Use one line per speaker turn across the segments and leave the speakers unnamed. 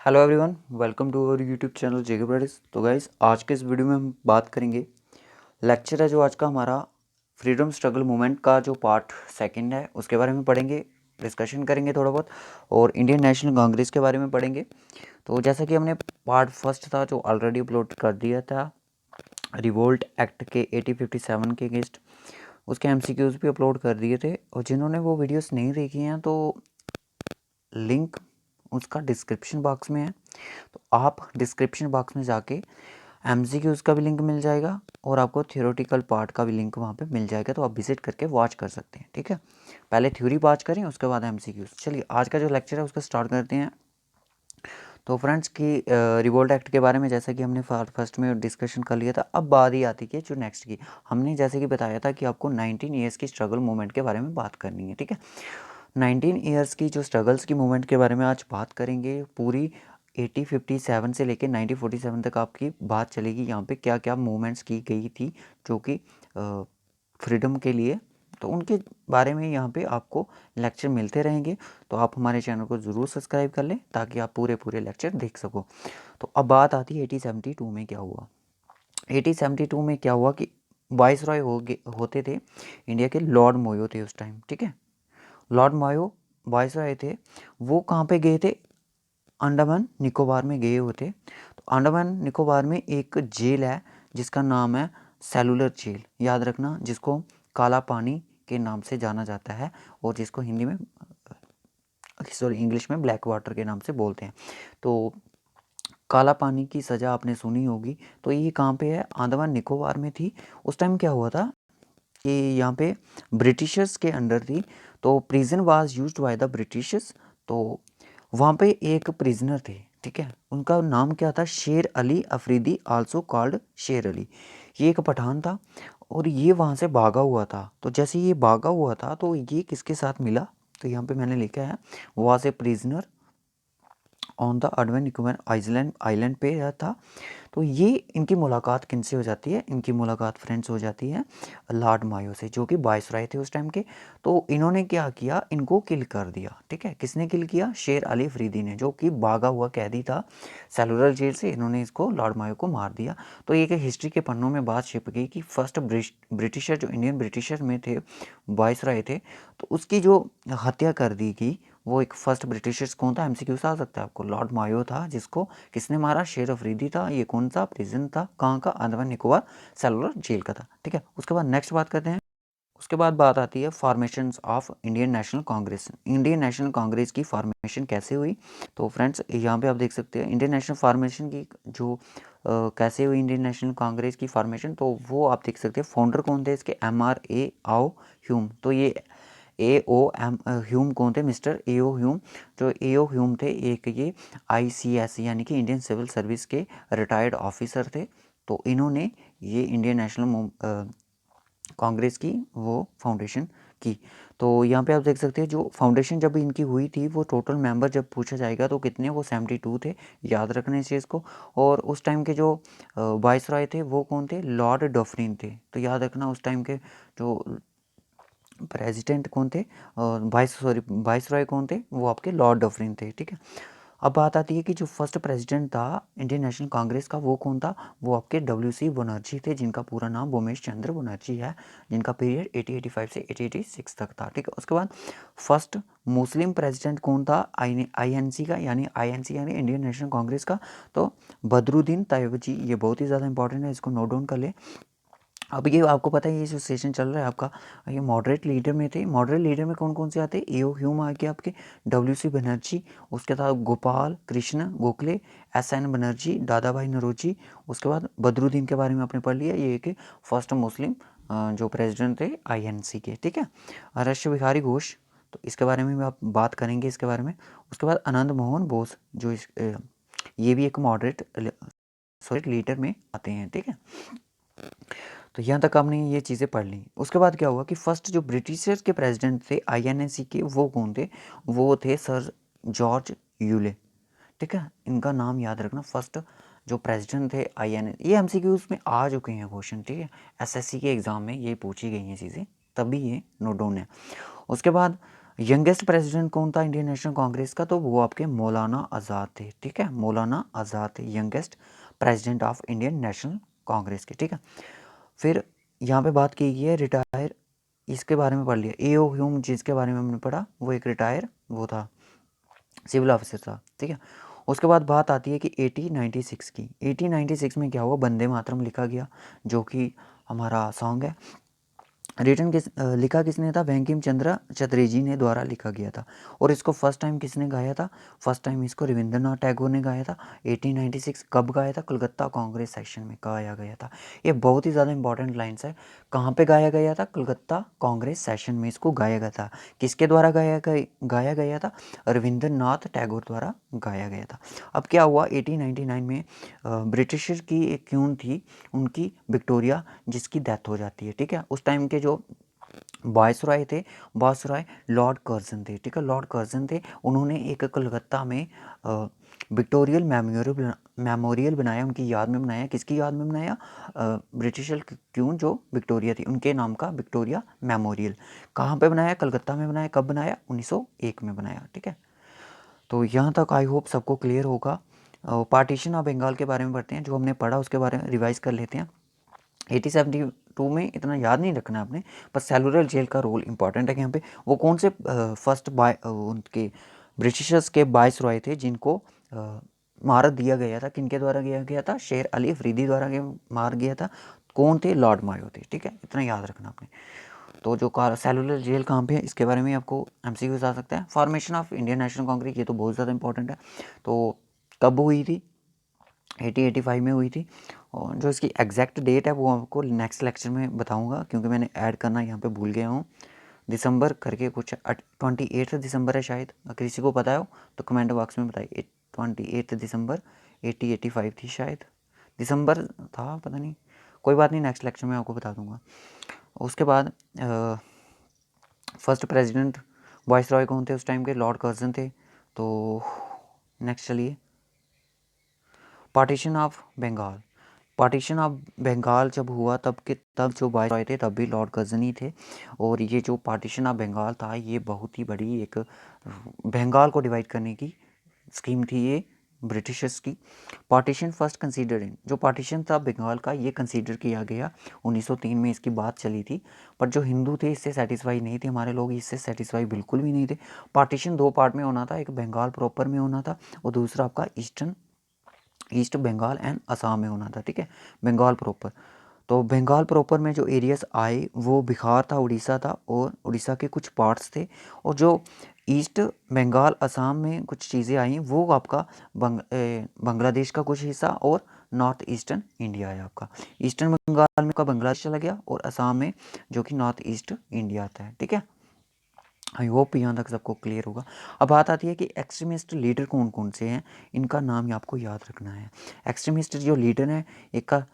Hello everyone, welcome to our YouTube channel JK brothers. तो guys, आज के इस वीडियो में हम बात करेंगे। लेक्चर है जो आज का हमारा फ्रीडम स्ट्रगल मूवमेंट का जो पार्ट सेकंड है उसके बारे में पढ़ेंगे, डिस्कशन करेंगे थोड़ा बहुत, और इंडियन नेशनल कांग्रेस के बारे में पढ़ेंगे। तो जैसा कि हमने पार्ट फर्स्ट था जो ऑलरेडी अपलोड कर दिया था रिवोल्ट एक्ट के 1857 के अगेंस्ट, उसके एमसीक्यूज भी अपलोड कर दिए थे। और जिन्होंने वो वीडियोस नहीं देखी हैं तो लिंक उसका डिस्क्रिप्शन बॉक्स में है, तो आप डिस्क्रिप्शन बॉक्स में जाके एमसीक्यूज का भी लिंक मिल जाएगा और आपको थियोरेटिकल पार्ट का भी लिंक वहाँ पे मिल जाएगा, तो आप विजिट करके वॉच कर सकते हैं। ठीक है, पहले थ्योरी वॉच करें उसके बाद एमसीक्यूज। चलिए आज का जो लेक्चर है उसका स्टार्ट करते हैं। तो फ्रेंड्स की रिवोल्ट एक्ट के बारे में जैसा कि हमने फर्स्ट में डिस्कशन कर लिया था, अब बात ही आती है जो नेक्स्ट की। हमने जैसे कि बताया था कि आपको 19 ईयर्स की स्ट्रगल मूवमेंट के बारे में बात करनी है। ठीक है, 19 ईयर्स की जो स्ट्रगल्स की मूवमेंट के बारे में आज बात करेंगे। पूरी 1857 से लेकर 1947 तक आपकी बात चलेगी। यहाँ पे क्या क्या मूवमेंट्स की गई थी जो कि फ्रीडम के लिए, तो उनके बारे में यहाँ पे आपको लेक्चर मिलते रहेंगे। तो आप हमारे चैनल को ज़रूर सब्सक्राइब कर लें ताकि आप पूरे लेक्चर देख सको। तो अब बात आती है 1872 में क्या हुआ। 1872 में क्या हुआ कि वाइस रॉय होते थे इंडिया के, लॉर्ड मोयो थे उस टाइम। ठीक है, लॉर्ड मायो वाइस रॉय थे। वो कहाँ पे गए थे? अंडमान निकोबार में गए हुए थे। तो अंडमान निकोबार में एक जेल है जिसका नाम है सेलुलर जेल, याद रखना, जिसको काला पानी के नाम से जाना जाता है और जिसको हिंदी में इंग्लिश में ब्लैक वाटर के नाम से बोलते हैं। तो काला पानी की सज़ा आपने सुनी होगी। तो ये कहाँ पे है? अंडमान निकोबार में थी। उस टाइम क्या हुआ था कि यहाँ पे ब्रिटिशर्स के अंडर थी, तो prison was used by the Britishers. तो वहाँ पे एक प्रिजनर थे, ठीक है, उनका नाम क्या था? शेर अली अफरीदी, आल्सो कॉल्ड शेर अली। ये एक पठान था और ये वहाँ से भागा हुआ था। तो जैसे ये भागा हुआ था तो ये किसके साथ मिला? तो यहाँ पे मैंने लिखा है वहाँ से prisoner on the Andaman Nicobar island पे था। तो ये इनकी मुलाकात किनसे हो जाती है? इनकी मुलाकात फ्रेंड्स हो जाती है लॉर्ड मायो से, जो कि वाइसराय थे उस टाइम के। तो इन्होंने क्या किया? इनको किल कर दिया। ठीक है, किसने किल किया? शेर अली अफरीदी ने, जो कि भागा हुआ कैदी था सेलुलर जेल से। इन्होंने इसको, लॉर्ड मायो को, मार दिया। तो ये हिस्ट्री के पन्नों में बात छिप गई कि फर्स्ट ब्रिटिशर जो इंडियन ब्रिटिशर में थे, वाइसराय थे, तो उसकी जो हत्या कर दी गई, वो एक फर्स्ट ब्रिटिशर्स कौन था? एमसीक्यू से आ सकता है आपको। लॉर्ड मायो था, जिसको किसने मारा? शेर अफरीदी था। ये कौन सा प्रिजन था? कहाँ का? अंडमान निकोबार सेलुलर जेल का था। ठीक है, उसके बाद नेक्स्ट बात करते हैं। उसके बाद बात आती है formation of Indian national Congress. Indian national Congress की फॉर्मेशन कैसे हुई? तो फ्रेंड्स यहाँ पे आप देख सकते हैं इंडियन नेशनल फॉर्मेशन की जो कैसे हुई इंडियन नेशनल कांग्रेस की फॉर्मेशन, तो वो आप देख सकते हैं। फाउंडर कौन थे इसके? MRA आओ ह्यूम। तो ये AO ह्यूम कौन थे? Mister AO Hume. जो AO ह्यूम थे, एक ये ICS यानी कि इंडियन सिविल सर्विस के रिटायर्ड ऑफिसर थे। तो इन्होंने ये इंडियन नेशनल कांग्रेस की वो फाउंडेशन की। तो यहाँ पे आप देख सकते हैं जो फाउंडेशन जब इनकी हुई थी, वो टोटल मेंबर जब पूछा जाएगा तो कितने? वो 72 थे, याद रखना इस चीज़ को। और उस टाइम के जो वाइसराय थे वो कौन थे? लॉर्ड डफरिन थे। तो याद रखना उस टाइम के जो प्रेसिडेंट कौन थे, वाइसरॉय कौन थे? वो आपके लॉर्ड डफरिन थे। ठीक है, अब बात आती है कि जो फर्स्ट प्रेसिडेंट था इंडियन नेशनल कांग्रेस का, वो कौन था? वो आपके WC बनर्जी थे, जिनका पूरा नाम भूमेश चंद्र बनर्जी है, जिनका पीरियड 1885 से 1886 तक था। ठीक है, उसके बाद फर्स्ट मुस्लिम प्रेसिडेंट कौन था? INC का, यानी INC यानी इंडियन नेशनल कांग्रेस का, तो बदरुद्दीन तैयबजी। ये बहुत ही ज़्यादा इंपॉर्टेंट है, इसको नोट डाउन कर ले। अब ये आपको पता है, ये जो सेशन चल रहा है आपका, ये मॉडरेट लीडर में थे। मॉडरेट लीडर में कौन कौन से आते हैं? AO ह्यूम आ गया आपके, WC बनर्जी, उसके बाद गोपाल कृष्ण गोखले, SN बनर्जी, दादा भाई नौरोजी। उसके बाद बदरुद्दीन के बारे में आपने पढ़ लिया, ये एक फर्स्ट मुस्लिम जो प्रेसिडेंट थे INC के। ठीक है, राष्ट्र बिहारी घोष, तो इसके बारे में भी आप बात करेंगे इसके बारे में। उसके बाद आनंद मोहन बोस, जो ये भी एक मॉडरेट लीडर में आते हैं। ठीक है, तो यहाँ तक आपने ये चीज़ें पढ़ ली। उसके बाद क्या हुआ कि फर्स्ट जो ब्रिटिशर्स के प्रेसिडेंट थे INC के, वो कौन थे? वो थे सर जॉर्ज यूले। ठीक है, इनका नाम याद रखना। फर्स्ट जो प्रेसिडेंट थे INC, ये MCQs में आ चुके हैं क्वेश्चन। ठीक है, SSC के एग्ज़ाम में ये पूछी गई हैं चीज़ें, तभी ये नोट डाउन है। उसके बाद यंगेस्ट प्रेसिडेंट कौन था इंडियन नेशनल कांग्रेस का, तो वो आपके मौलाना आज़ाद थे, ठीक है, मौलाना आज़ाद थे youngest president of Indian national Congress के, ठीक है। फिर यहाँ पे बात की गई है रिटायर, इसके बारे में पढ़ लिया। ए.ओ. ह्यूम जिसके बारे में हमने पढ़ा, वो एक रिटायर वो था, सिविल ऑफिसर था, ठीक है। उसके बाद बात आती है कि 1896 की। 1896 में क्या हुआ, वंदे मातरम लिखा गया, जो कि हमारा सॉन्ग है। रिटन लिखा किसने था, बंकिम चंद्र चटर्जी ने द्वारा लिखा गया था। और इसको फर्स्ट टाइम किसने गाया था, फर्स्ट टाइम इसको रविंद्रनाथ टैगोर ने गाया था। 1896 कब गाया था, कलकत्ता कांग्रेस सेशन में गाया गया था। ये बहुत ही ज़्यादा इंपॉर्टेंट लाइन्स है। कहाँ पे गाया गया था, कलकत्ता कांग्रेस सेशन में इसको गाया गया था। किसके द्वारा गाया गया था, रविंद्रनाथ टैगोर द्वारा गाया गया था। अब क्या हुआ, 1899 में ब्रिटिशर की एक क्यून थी, उनकी विक्टोरिया, जिसकी डेथ हो जाती है, ठीक है। उस टाइम के जो वायसराय थे, वायसराय लॉर्ड कर्जन थे, ठीक है, लॉर्ड कर्जन थे। उन्होंने एक कलकत्ता में विक्टोरियल मेमोरियल बनाया, उनकी याद में बनाया। किसकी याद में बनाया, ब्रिटिशर क्यून जो विक्टोरिया थी, उनके नाम का विक्टोरिया मेमोरियल। कहाँ पे बनाया, कलकत्ता में बनाया। कब बनाया, 1901 में बनाया, ठीक है। तो यहाँ तक आई होप सबको क्लियर होगा। पार्टीशन ऑफ बंगाल के बारे में पढ़ते हैं, जो हमने पढ़ा उसके बारे में रिवाइज कर लेते हैं। 1872 में इतना याद नहीं रखना आपने, पर सेलुलर जेल का रोल इंपॉर्टेंट है यहाँ पे। वो कौन से फर्स्ट उनके ब्रिटिशर्स के वाइसरॉय थे जिनको मार दिया गया था, किनके द्वारा किया गया था, शेर अली अफरीदी द्वारा मार गया था। कौन थे, लॉर्ड मायो थे, ठीक है, इतना याद रखना आपने। तो जो सेलुलर जेल कहाँ पे है, इसके बारे में आपको एमसीक्यूज आ सकता है। Formation of Indian national Congress, ये तो बहुत ज़्यादा इंपॉर्टेंट है। तो कब हुई थी, 1885 में हुई थी। और जो इसकी एग्जैक्ट डेट है वो आपको नेक्स्ट लेक्चर में बताऊंगा, क्योंकि मैंने ऐड करना यहाँ पे भूल गया हूँ। दिसंबर करके कुछ 28 दिसंबर है शायद, अगर किसी को पता हो तो कमेंट बॉक्स में बताइए। 28 दिसंबर 1885 थी शायद, दिसंबर था, पता नहीं, कोई बात नहीं, नेक्स्ट लेक्चर में आपको बता दूंगा। उसके बाद फर्स्ट प्रेसिडेंट वाइसरॉय कौन थे उस टाइम के, लॉर्ड कर्जन थे। तो नेक्स्ट चलिए, partition of Bengal. Partition of Bengal जब हुआ तब जो वाइसरॉय थे तब भी लॉर्ड कर्जन ही थे। और ये जो पार्टीशन ऑफ बंगाल था, ये बहुत ही बड़ी एक बंगाल को डिवाइड करने की स्कीम थी ये ब्रिटिशर्स की। पार्टीशन फर्स्ट कंसीडर्ड इन, जो पार्टीशन था बंगाल का, ये कंसीडर किया गया 1903 में, इसकी बात चली थी। पर जो हिंदू थे इससे सेटिस्फाई नहीं थे, हमारे लोग इससे सेटिस्फाई बिल्कुल भी नहीं थे। पार्टीशन दो पार्ट में होना था, एक बंगाल प्रॉपर में होना था और दूसरा आपका ईस्ट बंगाल एंड असम में होना था, ठीक है, बंगाल प्रॉपर। तो बंगाल प्रॉपर में जो एरियाज आए वो बिहार था, उड़ीसा था, और उड़ीसा के कुछ पार्ट्स थे। और जो ईस्ट बंगाल असम में कुछ चीज़ें आई वो आपका बांग्लादेश का कुछ हिस्सा और नॉर्थ ईस्टर्न इंडिया है आपका। ईस्टर्न बंगाल में का बांग्लादेश चला गया और असम में जो कि नॉर्थ ईस्ट इंडिया आता है, ठीक है। आई होप यहाँ तक सबको क्लियर होगा। अब बात आती है कि एक्सट्रीमिस्ट लीडर कौन कौन से हैं, इनका नाम ही आपको याद रखना है। एक्सट्रीमिस्ट जो लीडर हैं, एक का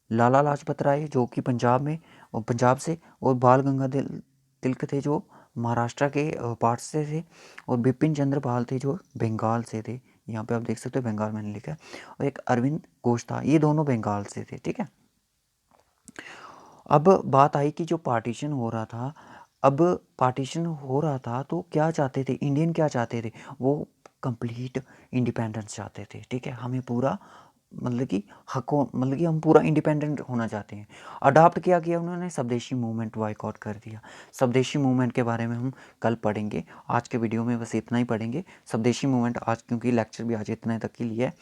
लाला लाजपत राय जो कि पंजाब में और पंजाब से, और बाल गंगाधर तिलक थे जो महाराष्ट्र के पार्ट से थे, और बिपिन चंद्र पाल थे जो बंगाल से थे। यहाँ पे आप देख सकते हो बंगाल मैंने लिखा है। और एक अरविंद घोष था, ये दोनों बंगाल से थे, ठीक है। अब बात आई कि जो पार्टीशन हो रहा था, अब पार्टीशन हो रहा था तो क्या चाहते थे इंडियन, क्या चाहते थे वो, कंप्लीट इंडिपेंडेंस चाहते थे, ठीक है। हमें पूरा मतलब कि मतलब कि हम पूरा इंडिपेंडेंट होना चाहते हैं। अडॉप्ट क्या किया उन्होंने, स्वदेशी मूवमेंट बॉयकॉट कर दिया। स्वदेशी मूवमेंट के बारे में हम कल पढ़ेंगे, आज के वीडियो में बस इतना ही पढ़ेंगे स्वदेशी मूवमेंट आज, क्योंकि लेक्चर भी आज इतने तक के लिए है।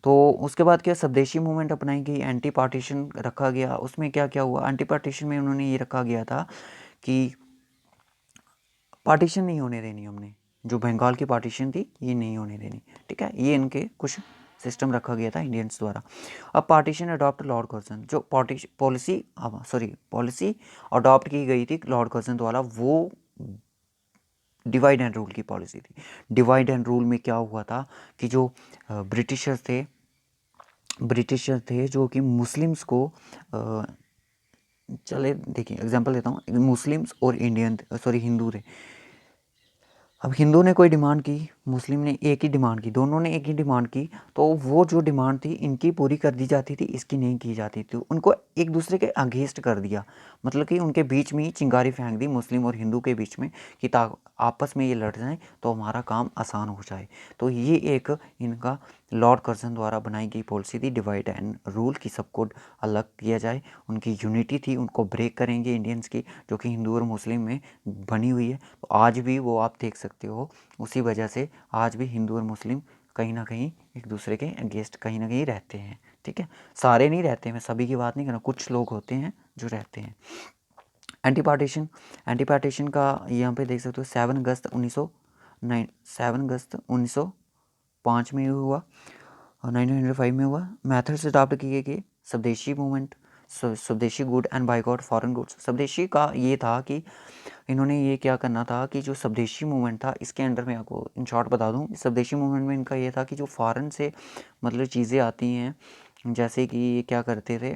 तो उसके बाद क्या, स्वदेशी मूवमेंट अपनाई गई, एंटी पार्टीशन रखा गया। उसमें क्या क्या हुआ, एंटी पार्टीशन में उन्होंने ये रखा गया था कि पार्टीशन नहीं होने देनी हमने, जो बंगाल की पार्टीशन थी ये नहीं होने देनी, ठीक है। ये इनके कुछ सिस्टम रखा गया था इंडियंस द्वारा। अब पार्टीशन अडॉप्ट लॉर्ड कर्जन, जो पॉलिसी अडॉप्ट की गई थी लॉर्ड कर्जन द्वारा, वो डिवाइड एंड रूल की पॉलिसी थी। डिवाइड एंड रूल में क्या हुआ था कि जो ब्रिटिशर्स थे जो कि मुस्लिम्स को चले देखिए एग्जांपल देता हूँ, मुस्लिम्स और इंडियन हिंदू थे। अब हिंदू ने कोई डिमांड की, मुस्लिम ने एक ही डिमांड की, दोनों ने एक ही डिमांड की, तो वो जो डिमांड थी इनकी पूरी कर दी जाती थी, इसकी नहीं की जाती थी। उनको एक दूसरे के अगेंस्ट कर दिया, मतलब कि उनके बीच में ही चिंगारी फेंक दी मुस्लिम और हिंदू के बीच में कि आपस में ये लड़ जाएं तो हमारा काम आसान हो जाए। तो ये एक इनका लॉर्ड कर्जन द्वारा बनाई गई पॉलिसी थी, डिवाइड एंड रूल, की सबको अलग किया जाए। उनकी यूनिटी थी, उनको ब्रेक करेंगे इंडियंस की, जो कि हिंदू और मुस्लिम में बनी हुई है। तो आज भी वो आप देख सकते हो, उसी वजह से आज भी हिंदू और मुस्लिम कहीं ना कहीं एक दूसरे के अगेंस्ट कहीं ना कहीं रहते हैं। ठीक है, सारे नहीं रहते, मैं सभी की बात नहीं कर रहा, कुछ लोग होते हैं जो रहते हैं। एंटी पार्टीशन, एंटी पार्टीशन का यहाँ पे देख सकते हो 7 अगस्त 1905 में हुआ और 1905 में हुआ। मेथड्स अडॉप्ट किए गए, स्वदेशी मूवमेंट, स्वदेशी good and boycott foreign goods. स्वदेशी का ये था कि इन्होंने ये क्या करना था कि जो स्वदेशी मूवमेंट था, इसके अंडर में आपको इन शॉर्ट बता दूं, स्वदेशी मूवमेंट में इनका ये था कि जो फॉरेन से मतलब चीज़ें आती हैं, जैसे कि ये क्या करते थे,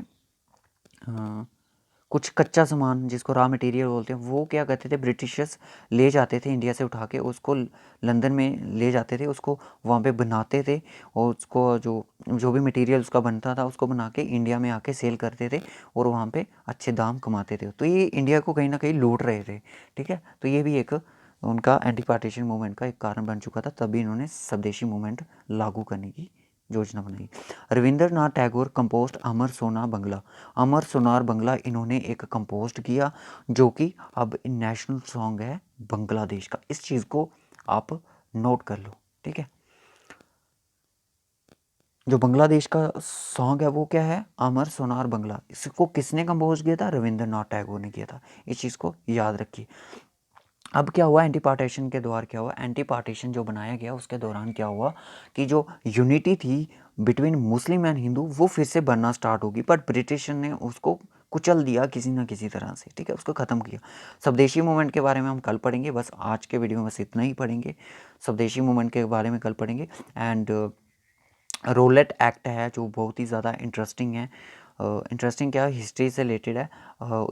कुछ कच्चा सामान जिसको रॉ मटेरियल बोलते हैं, वो क्या करते थे, ब्रिटिशर्स ले जाते थे इंडिया से उठा के, उसको लंदन में ले जाते थे, उसको वहाँ पे बनाते थे और उसको जो जो भी मटेरियल उसका बनता था उसको बना के इंडिया में आके सेल करते थे और वहाँ पे अच्छे दाम कमाते थे। तो ये इंडिया को कहीं ना कहीं लूट रहे थे। ठीक है, तो ये भी एक उनका एंटी पार्टीशन मूवमेंट का एक कारण बन चुका था, तभी इन्होंने स्वदेशी मूवमेंट लागू करने की योजना बनाई। रविंद्रनाथ टैगोर कंपोस्ट अमर सोना बंगला, अमर सोनार बंगला इन्होंने एक कंपोस्ट किया, जो कि अब नेशनल सॉन्ग है बांग्लादेश का। इस चीज़ को आप नोट कर लो। ठीक है, जो बांग्लादेश का सॉन्ग है वो क्या है, अमर सोनार बंगला। इसको किसने कंपोज किया था, रविंद्रनाथ टैगोर ने किया था। इस चीज़ को याद रखिए। अब क्या हुआ, एंटी पार्टीशन के द्वारा क्या हुआ, एंटी पार्टीशन जो बनाया गया उसके दौरान क्या हुआ कि जो यूनिटी थी बिटवीन मुस्लिम एंड हिंदू वो फिर से बनना स्टार्ट होगी, बट ब्रिटिश ने उसको कुचल दिया किसी ना किसी तरह से। ठीक है, उसको ख़त्म किया। स्वदेशी मूवमेंट के बारे में हम कल पढ़ेंगे, बस आज के वीडियो में बस इतना ही पढ़ेंगे। स्वदेशी मूवमेंट के बारे में कल पढ़ेंगे। एंड रोलेट एक्ट है जो बहुत ही ज़्यादा इंटरेस्टिंग है। इंटरेस्टिंग क्या, हिस्ट्री से रिलेटेड है,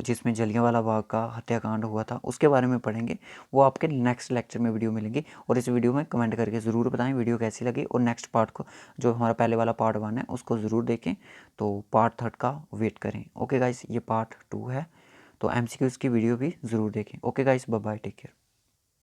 जिसमें जलियांवाला बाग का हत्याकांड हुआ था, उसके बारे में पढ़ेंगे। वो आपके नेक्स्ट लेक्चर में वीडियो मिलेंगी, और इस वीडियो में कमेंट करके ज़रूर बताएं वीडियो कैसी लगी, और नेक्स्ट पार्ट को, जो हमारा पहले वाला पार्ट 1 है, उसको ज़रूर देखें। तो पार्ट 3 का वेट करें। ओके गाइस, ये पार्ट 2 है, तो MCQs की वीडियो भी ज़रूर देखें। Okay guys, bye bye, take care.